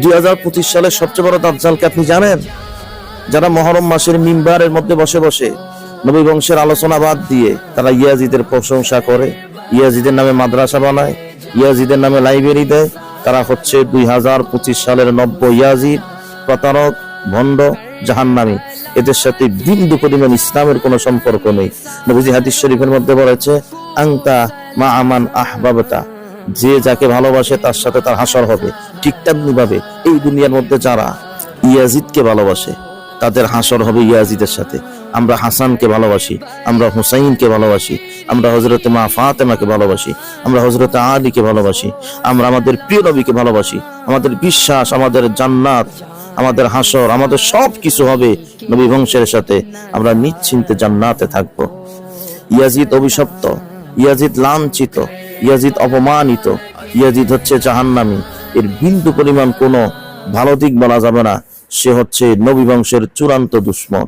2025 সালের সবচেয়ে বড় দাজ্জালকে আপনি জানেন? যারা মুহররম মাসের মিম্বারের মধ্যে বসে বসে নবী বংশের আলোচনা বাদ দিয়ে তারা ইয়াজিদের প্রশংসা করে, ইয়াজিদের নামে মাদ্রাসা বানায়, ইয়াজিদের নামে লাইব্রেরি দেয়, তারা হচ্ছে 2025 সালের নব্য ইয়াজিদ, প্রতারক, ভণ্ড, জাহান্নামী। এদের সাথে বিন্দু পরিমাণ ইসলামের কোনো সম্পর্ক নেই। নবীজি হাদিস শরীফের মধ্যে বলেছে, আনতা মা আমান আহবাবতা, যে যাকে ভালোবাসে তার সাথে তার হাসর হবে। ঠিক তেমনি ভাবে এই দুনিয়ার মধ্যে যারা ইয়াজিদকে ভালোবাসে তাদের হাসর হবে ইয়াজিদের সাথে। আমরা হাসানকে ভালোবাসি, আমরা হুসাইনকে ভালোবাসি, আমরা হযরতে মা ফাতেমাকে ভালোবাসি, আমরা হযরতে আলীকে ভালোবাসি, আমরা আমাদের প্রিয় নবীকে ভালোবাসি। আমাদের বিশ্বাস, আমাদের জান্নাত, আমাদের হাসর, আমাদের সব কিছু হবে নবী বংশের সাথে। আমরা নিশ্চিন্তে জান্নাতে থাকবো। ইয়াজিদ অভিশপ্ত, ইয়াজিদ লাঞ্ছিত, ইয়াজিদ অপমানিত, ইয়াজিদ হচ্ছে জাহান্নামী। এর বিন্দু পরিমাণ কোনো ভালো দিক বলা যাবে না। সে হচ্ছে নবী বংশের চূড়ান্ত দুশমন।